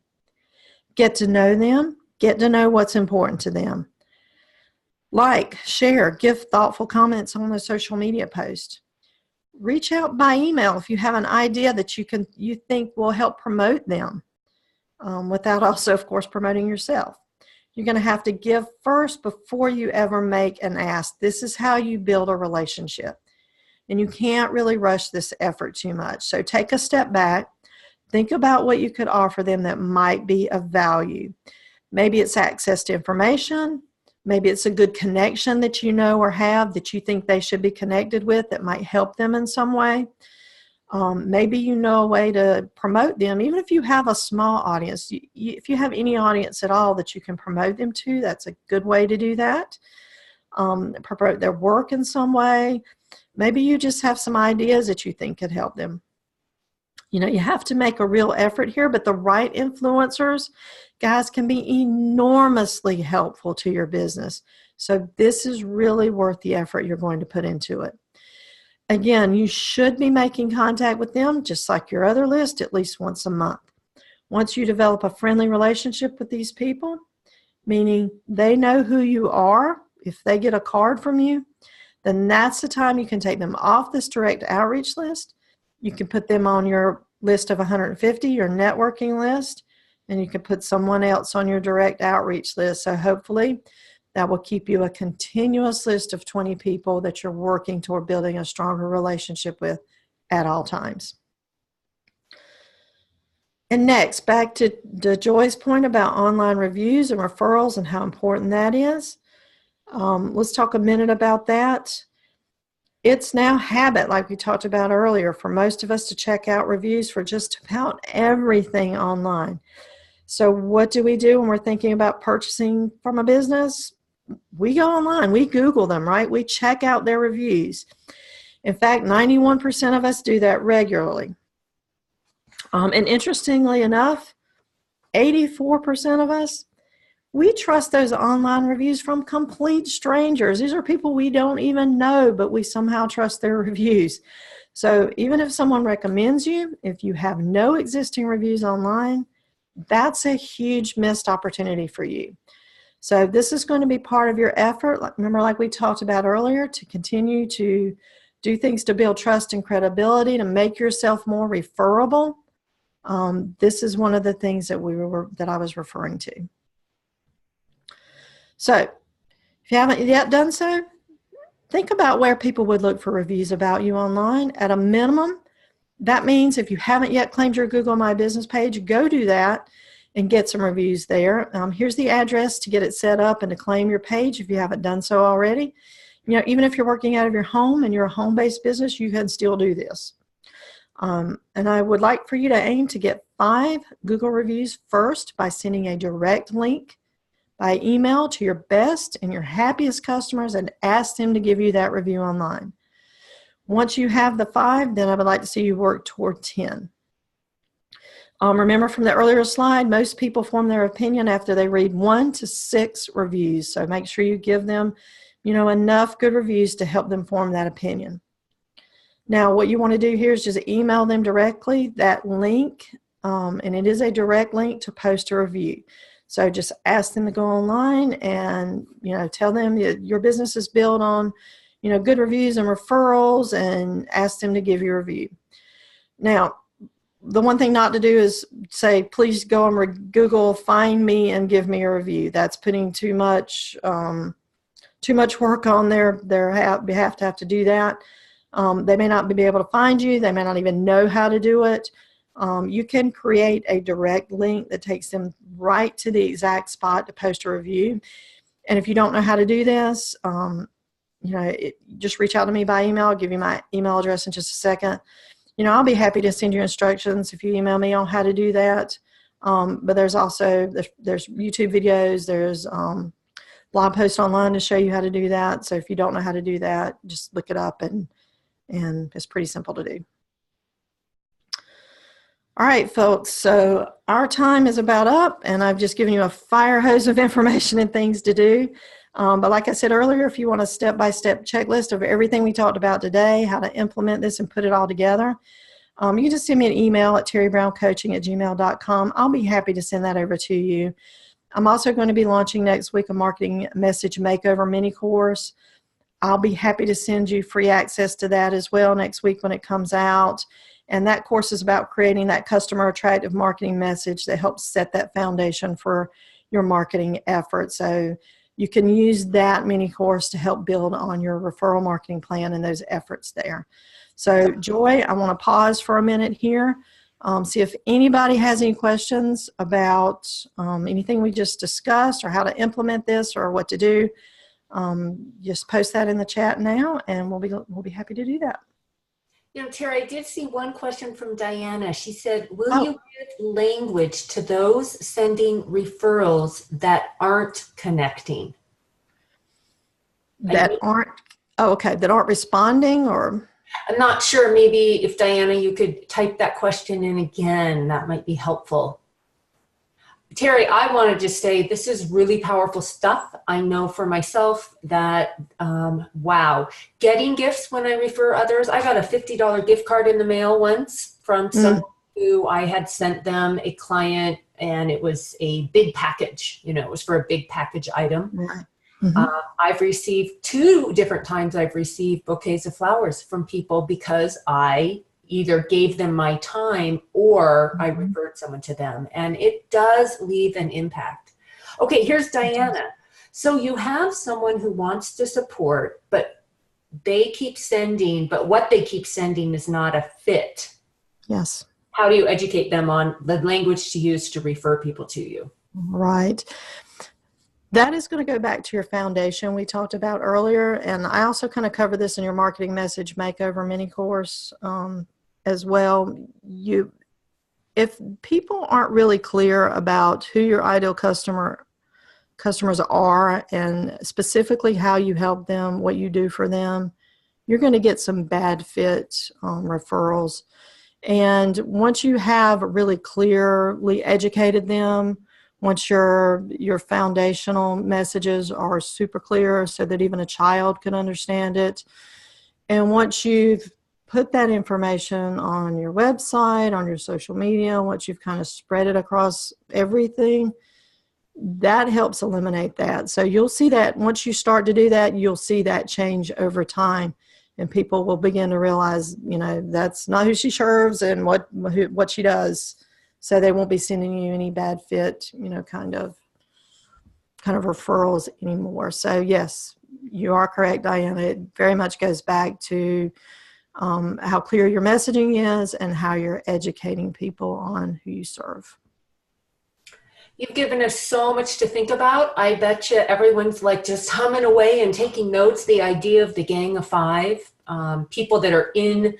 Get to know them. Get to know what's important to them. Like, share, give thoughtful comments on a social media post. Reach out by email if you have an idea that you think will help promote them, without also, of course, promoting yourself. You're going to have to give first before you ever make an ask. This is how you build a relationship. And you can't really rush this effort too much. So take a step back. Think about what you could offer them that might be of value. Maybe it's access to information. Maybe it's a good connection that you know or have that you think they should be connected with that might help them in some way. Maybe you know a way to promote them. Even if you have a small audience, if you have any audience at all that you can promote them to, that's a good way to do that. Promote their work in some way. Maybe you just have some ideas that you think could help them. You know, you have to make a real effort here, but the right influencers, guys, can be enormously helpful to your business. So this is really worth the effort you're going to put into it. Again, you should be making contact with them, just like your other list, at least once a month. Once you develop a friendly relationship with these people, meaning they know who you are, if they get a card from you, then that's the time you can take them off this direct outreach list. You can put them on your list of 150, your networking list, and you can put someone else on your direct outreach list. So hopefully that will keep you a continuous list of 20 people that you're working toward building a stronger relationship with at all times. And next, back to Joy's point about online reviews and referrals and how important that is. Let's talk a minute about that. It's now habit, like we talked about earlier, for most of us to check out reviews for just about everything online. So what do we do when we're thinking about purchasing from a business? We go online, we Google them, right? We check out their reviews. In fact, 91% of us do that regularly. And interestingly enough, 84% of us, we trust those online reviews from complete strangers. These are people we don't even know, but we somehow trust their reviews. So even if someone recommends you, if you have no existing reviews online, that's a huge missed opportunity for you. So this is going to be part of your effort. Remember, like we talked about earlier, to continue to do things to build trust and credibility, to make yourself more referable. This is one of the things that I was referring to. So if you haven't yet done so, think about where people would look for reviews about you online. At a minimum, that means if you haven't yet claimed your Google My Business page, go do that and get some reviews there. Here's the address to get it set up and to claim your page if you haven't done so already. You know, even if you're working out of your home and you're a home-based business, you can still do this. And I would like for you to aim to get 5 Google reviews first by sending a direct link by email to your best and your happiest customers and ask them to give you that review online. Once you have the 5, then I would like to see you work toward 10. Remember from the earlier slide, most people form their opinion after they read 1 to 6 reviews. So make sure you give them, enough good reviews to help them form that opinion. Now, what you want to do here is just email them directly that link, and it is a direct link to post a review. So just ask them to go online and, tell them that your business is built on, good reviews and referrals, and ask them to give you a review. Now, the one thing not to do is say, please go on Google, find me, and give me a review. That's putting too much work on their behalf to have to do that. They may not be able to find you. They may not even know how to do it. You can create a direct link that takes them right to the exact spot to post a review. And if you don't know how to do this, just reach out to me by email. I'll give you my email address in just a second. I'll be happy to send you instructions if you email me on how to do that. But there's also, there's YouTube videos, there's blog posts online to show you how to do that. So if you don't know how to do that, just look it up, and it's pretty simple to do. All right, folks, so our time is about up, and I've just given you a fire hose of information and things to do. But like I said earlier, if you want a step-by-step checklist of everything we talked about today, how to implement this and put it all together, you can just send me an email at terribrowncoaching@gmail.com. I'll be happy to send that over to you. I'm also going to be launching next week a marketing message makeover mini course. I'll be happy to send you free access to that as well next week when it comes out. And that course is about creating that customer attractive marketing message that helps set that foundation for your marketing efforts. So you can use that mini course to help build on your referral marketing plan and those efforts there. So Joy, I want to pause for a minute here. See if anybody has any questions about anything we just discussed or how to implement this or what to do. Just post that in the chat now, and we'll be happy to do that. You know, Terry, I did see one question from Diana. She said, will you give language to those sending referrals that aren't connecting? That aren't responding, or? I'm not sure. Maybe if Diana, you could type that question in again, that might be helpful. Terry, I want to just say this is really powerful stuff. I know for myself that, wow, getting gifts when I refer others. I got a $50 gift card in the mail once from someone who I had sent them a client, and it was a big package. You know, it was for a big package item. Right. I've received 2 different times I've received bouquets of flowers from people because I either gave them my time or I referred someone to them. And it does leave an impact. Okay, here's Diana. So you have someone who wants to support, but they keep sending, but what they keep sending is not a fit. Yes. How do you educate them on the language to use to refer people to you? Right. That is going to go back to your foundation we talked about earlier. And I also kind of cover this in your marketing message makeover mini course as well. If people aren't really clear about who your ideal customers are and specifically how you help them, what you do for them, you're going to get some bad fit referrals. And once you have really clearly educated them, once your foundational messages are super clear so that even a child can understand it, and once you've put that information on your website, on your social media, once you've kind of spread it across everything, that helps eliminate that. So you'll see that once you start to do that, you'll see that change over time. And people will begin to realize, you know, that's not who she serves and what she does. So they won't be sending you any bad fit, you know, kind of referrals anymore. So yes, you are correct, Diana. It very much goes back to how clear your messaging is and how you're educating people on who you serve. You've given us so much to think about. I bet you everyone's like just humming away and taking notes. The idea of the gang of 5, people that are in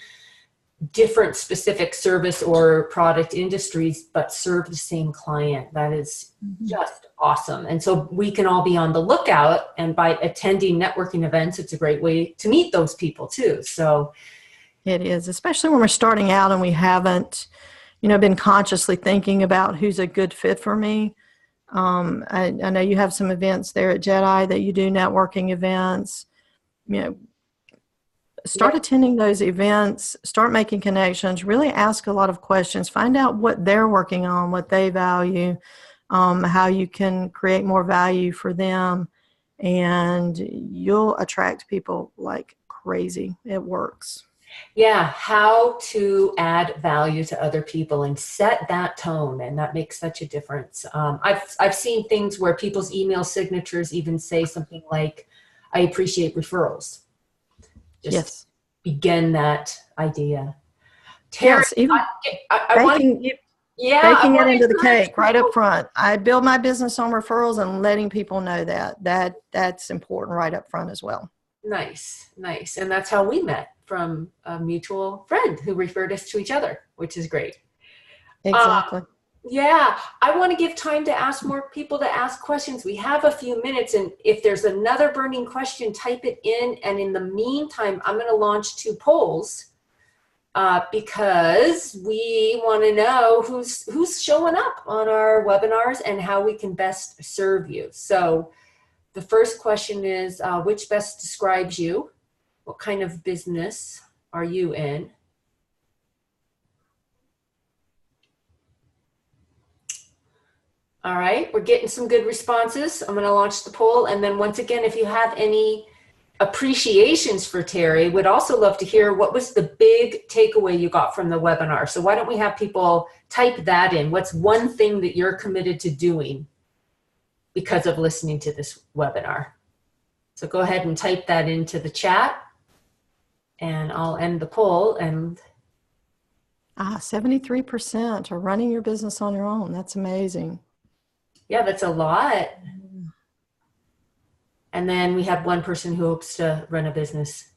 different specific service or product industries, but serve the same client. That is just awesome. And so we can all be on the lookout, and by attending networking events, it's a great way to meet those people too. So it is, especially when we're starting out and we haven't, you know, been consciously thinking about who's a good fit for me. I know you have some events there at Jedi that you do networking events. You know, start attending those events, start making connections, really ask a lot of questions, find out what they're working on, what they value, how you can create more value for them, and you'll attract people like crazy. It works. Yeah, how to add value to other people and set that tone, and that makes such a difference. I've seen things where people's email signatures even say something like, "I appreciate referrals." Just begin that idea. Terry, yes, even I want to, baking it into the cake right up front. I build my business on referrals and letting people know that's important right up front as well. Nice, nice. And that's how we met, from a mutual friend who referred us to each other, which is great. Exactly. Yeah, I want to give time to ask more people to ask questions. We have a few minutes, and if there's another burning question, type it in. And in the meantime, I'm going to launch 2 polls because we want to know who's showing up on our webinars and how we can best serve you. So the first question is, which best describes you? What kind of business are you in? All right, we're getting some good responses. I'm going to launch the poll. And then once again, if you have any appreciations for Terry, would also love to hear what was the big takeaway you got from the webinar. So why don't we have people type that in? What's one thing that you're committed to doing because of listening to this webinar? So go ahead and type that into the chat, and I'll end the poll. And 73% are running your business on your own. That's amazing. yeah, that's a lot. And then we have one person who hopes to run a business.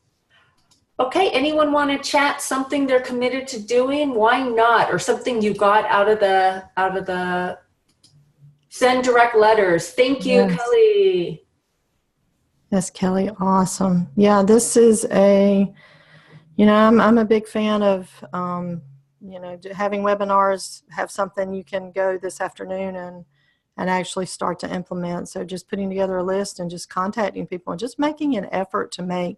Okay, anyone want to chat something they're committed to doing? Why not? Or something you got out of the send direct letters. Thank you, Yes. Kelly. Yes, Kelly, awesome. Yeah, this is I'm a big fan of, having webinars, have something you can go this afternoon and actually start to implement. So just putting together a list and just contacting people and just making an effort to make,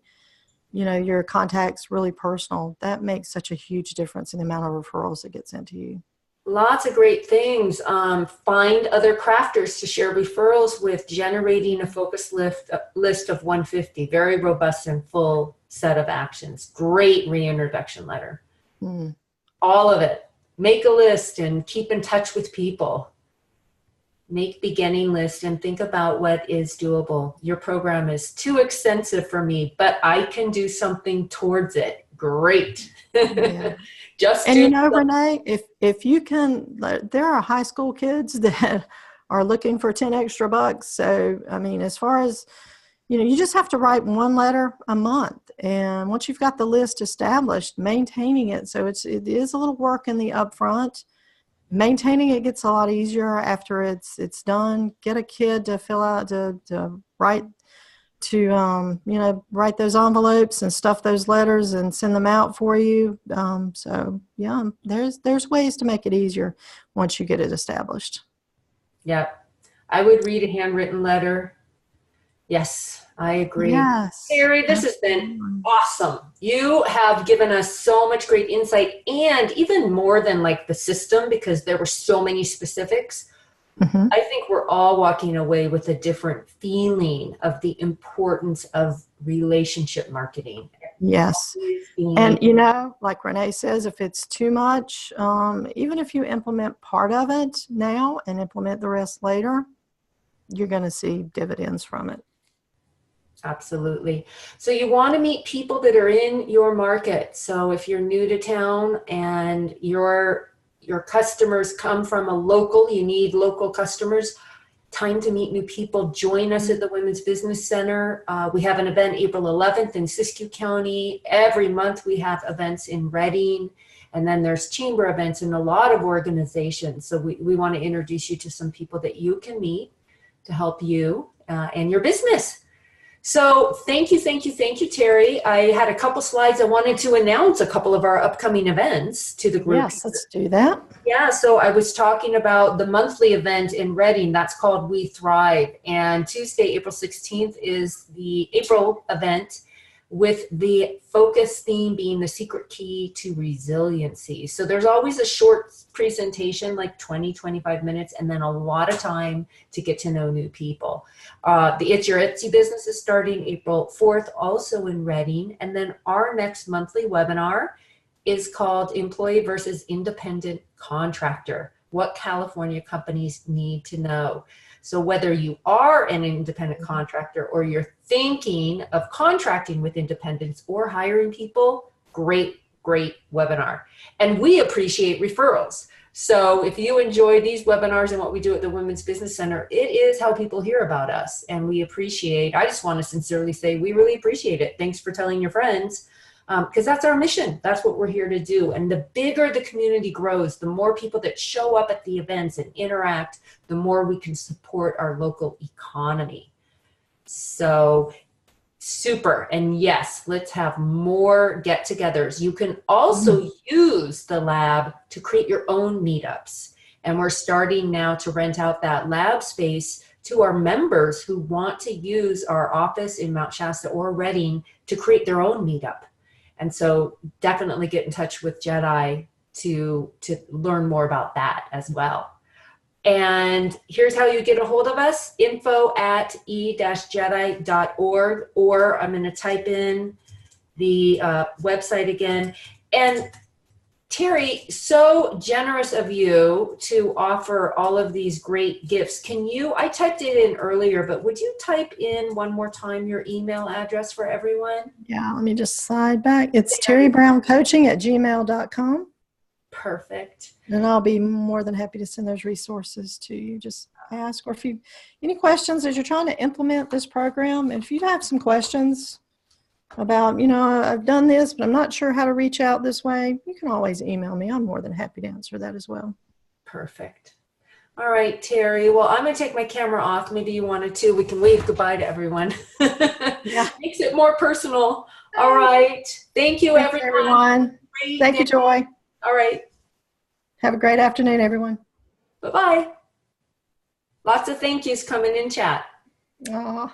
your contacts really personal. That makes such a huge difference in the amount of referrals that gets into you. Lots of great things. Find other crafters to share referrals with, generating a focus list of 150. Very robust and full set of actions. Great reintroduction letter. All of it. Make a list and keep in touch with people. Make beginning list and think about what is doable. Your program is too extensive for me, but I can do something towards it. Great. Yeah. Renee, if you can, there are high school kids that are looking for 10 extra bucks. So, I mean, as far as, you just have to write one letter a month. And once you've got the list established, maintaining it. So it is a little work in the upfront. Maintaining it gets a lot easier after it's done. Get a kid to fill out, to write, write those envelopes and stuff those letters and send them out for you. So yeah, there's ways to make it easier once you get it established. Yep. I would read a handwritten letter. Yes, I agree. Yes. Terry, this has been awesome. You have given us so much great insight, and even more than like the system, because there were so many specifics. I think we're all walking away with a different feeling of the importance of relationship marketing. Yes. And, like Renee says, if it's too much, even if you implement part of it now and implement the rest later, you're going to see dividends from it. Absolutely. So you want to meet people that are in your market. So if you're new to town and your customers come from a local, you need local customers, time to meet new people. Join us at the Women's Business Center. We have an event April 11th in Siskiyou County. Every month we have events in Reading, and then there's chamber events in a lot of organizations. So we want to introduce you to some people that you can meet to help you and your business. So thank you, Terry. I had a couple slides. I wanted to announce a couple of our upcoming events to the group. Yes, let's do that. Yeah, so I was talking about the monthly event in Reading. That's called We Thrive. And Tuesday, April 16th is the April event, with the focus theme being the secret key to resiliency. So there's always a short presentation, like 20-25 minutes, and then a lot of time to get to know new people. The It's Your Etsy Business is starting April 4th, also in Reading. And then our next monthly webinar is called Employee versus Independent Contractor: What California Companies Need to Know. So whether you are an independent contractor or you're thinking of contracting with independents or hiring people, great webinar. And we appreciate referrals. So if you enjoy these webinars and what we do at the Women's Business Center, it is how people hear about us. And we appreciate, I just want to sincerely say, we really appreciate it. Thanks for telling your friends. Because that's our mission. That's what we're here to do. And the bigger the community grows, the more people that show up at the events and interact, the more we can support our local economy. So super. And yes, let's have more get-togethers. You can also use the lab to create your own meetups. And we're starting now to rent out that lab space to our members who want to use our office in Mount Shasta or Reading to create their own meetup. And so definitely get in touch with Jedi to learn more about that as well. And here's how you get a hold of us, info@e-jedi.org, or I'm going to type in the website again. And Terry, so generous of you to offer all of these great gifts. Can you, I typed it in earlier, but would you type in one more time your email address for everyone? Yeah, let me just slide back. It's terribrowncoaching@gmail.com. Perfect. And I'll be more than happy to send those resources to you. Just ask, or if you any questions as you're trying to implement this program. And if you have some questions about, I've done this, but I'm not sure how to reach out this way, you can always email me. I'm more than happy to answer that as well. Perfect. All right, Terry. Well, I'm going to take my camera off. Maybe you wanted to. We can wave goodbye to everyone. Yeah. Makes it more personal. All right. Thank you, Thanks, everyone. Thank you, Joy. All right. Have a great afternoon, everyone. Bye-bye. Lots of thank yous coming in chat. Aw.